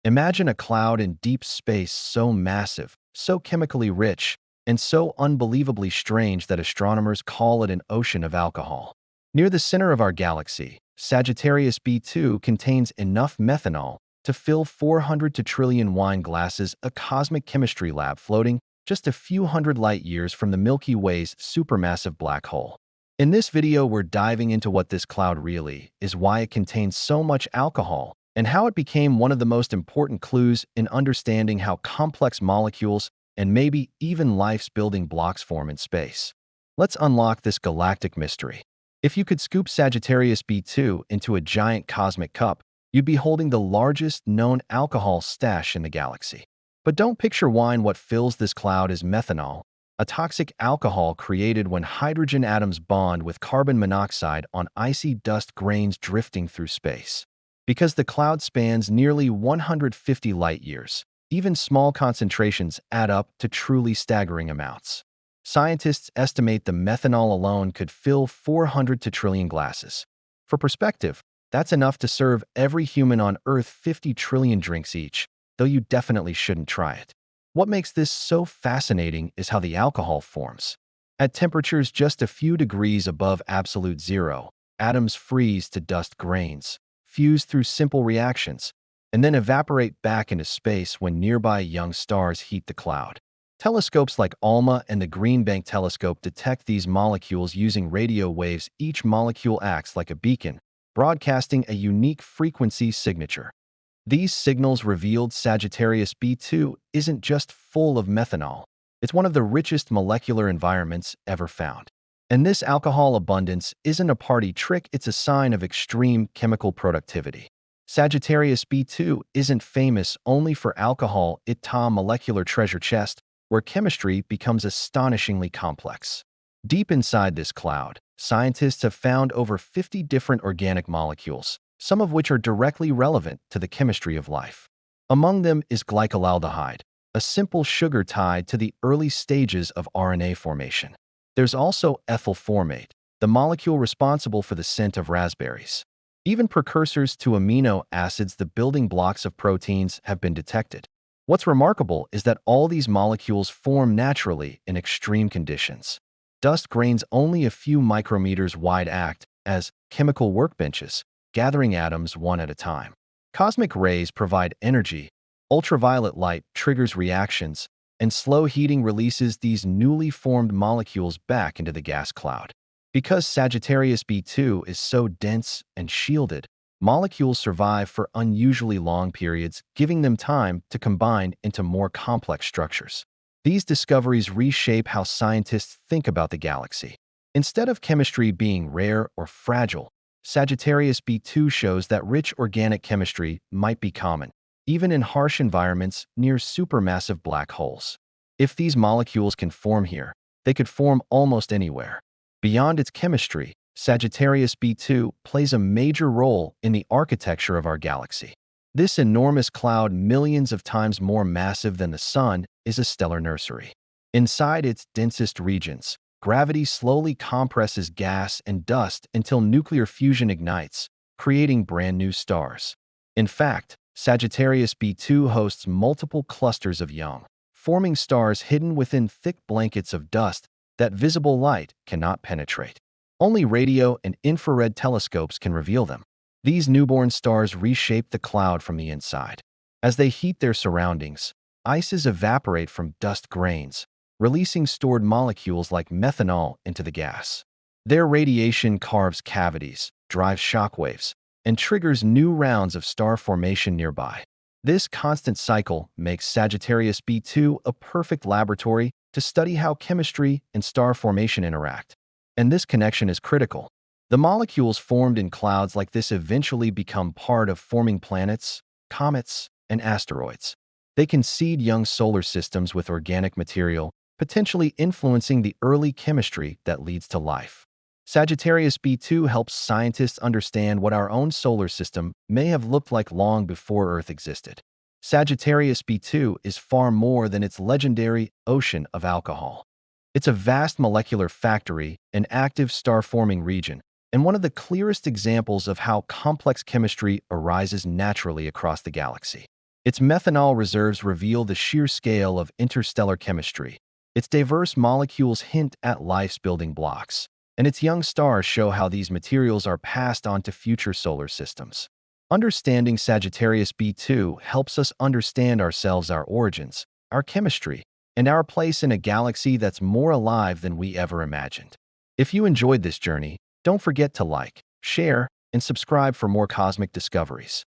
Imagine a cloud in deep space so massive, so chemically rich, and so unbelievably strange that astronomers call it an ocean of alcohol. Near the center of our galaxy, Sagittarius B2 contains enough methanol to fill 400 tetrillion wine glasses, a cosmic chemistry lab floating just a few hundred light years from the Milky Way's supermassive black hole. In this video, we're diving into what this cloud really is, why it contains so much alcohol, and how it became one of the most important clues in understanding how complex molecules and maybe even life's building blocks form in space. Let's unlock this galactic mystery. If you could scoop Sagittarius B2 into a giant cosmic cup, you'd be holding the largest known alcohol stash in the galaxy. But don't picture wine. What fills this cloud is methanol, a toxic alcohol created when hydrogen atoms bond with carbon monoxide on icy dust grains drifting through space. Because the cloud spans nearly 150 light-years, even small concentrations add up to truly staggering amounts. Scientists estimate the methanol alone could fill 400 tetrillion glasses. For perspective, that's enough to serve every human on Earth 50 trillion drinks each, though you definitely shouldn't try it. What makes this so fascinating is how the alcohol forms. At temperatures just a few degrees above absolute zero, atoms freeze to dust grains, fuse through simple reactions, and then evaporate back into space when nearby young stars heat the cloud. Telescopes like ALMA and the Green Bank telescope detect these molecules using radio waves. Each molecule acts like a beacon, broadcasting a unique frequency signature. These signals revealed Sagittarius B2 isn't just full of methanol. It's one of the richest molecular environments ever found. And this alcohol abundance isn't a party trick, it's a sign of extreme chemical productivity. Sagittarius B2 isn't famous only for alcohol, it's a molecular treasure chest where chemistry becomes astonishingly complex. Deep inside this cloud, scientists have found over 50 different organic molecules, some of which are directly relevant to the chemistry of life. Among them is glycolaldehyde, a simple sugar tied to the early stages of RNA formation. There's also ethyl formate, the molecule responsible for the scent of raspberries. Even precursors to amino acids, the building blocks of proteins, have been detected. What's remarkable is that all these molecules form naturally in extreme conditions. Dust grains only a few micrometers wide act as chemical workbenches, gathering atoms one at a time. Cosmic rays provide energy, ultraviolet light triggers reactions, and slow heating releases these newly formed molecules back into the gas cloud. Because Sagittarius B2 is so dense and shielded, molecules survive for unusually long periods, giving them time to combine into more complex structures. These discoveries reshape how scientists think about the galaxy. Instead of chemistry being rare or fragile, Sagittarius B2 shows that rich organic chemistry might be common, even in harsh environments near supermassive black holes. If these molecules can form here, they could form almost anywhere. Beyond its chemistry, Sagittarius B2 plays a major role in the architecture of our galaxy. This enormous cloud, millions of times more massive than the Sun, is a stellar nursery. Inside its densest regions, gravity slowly compresses gas and dust until nuclear fusion ignites, creating brand new stars. In fact, Sagittarius B2 hosts multiple clusters of young, forming stars hidden within thick blankets of dust that visible light cannot penetrate. Only radio and infrared telescopes can reveal them. These newborn stars reshape the cloud from the inside. As they heat their surroundings, ices evaporate from dust grains, releasing stored molecules like methanol into the gas. Their radiation carves cavities, drives shockwaves, and triggers new rounds of star formation nearby. This constant cycle makes Sagittarius B2 a perfect laboratory to study how chemistry and star formation interact. And this connection is critical. The molecules formed in clouds like this eventually become part of forming planets, comets, and asteroids. They can seed young solar systems with organic material, potentially influencing the early chemistry that leads to life. Sagittarius B2 helps scientists understand what our own solar system may have looked like long before Earth existed. Sagittarius B2 is far more than its legendary ocean of alcohol. It's a vast molecular factory, an active star-forming region, and one of the clearest examples of how complex chemistry arises naturally across the galaxy. Its methanol reserves reveal the sheer scale of interstellar chemistry. Its diverse molecules hint at life's building blocks, and its young stars show how these materials are passed on to future solar systems. Understanding Sagittarius B2 helps us understand ourselves, our origins, our chemistry, and our place in a galaxy that's more alive than we ever imagined. If you enjoyed this journey, don't forget to like, share, and subscribe for more cosmic discoveries.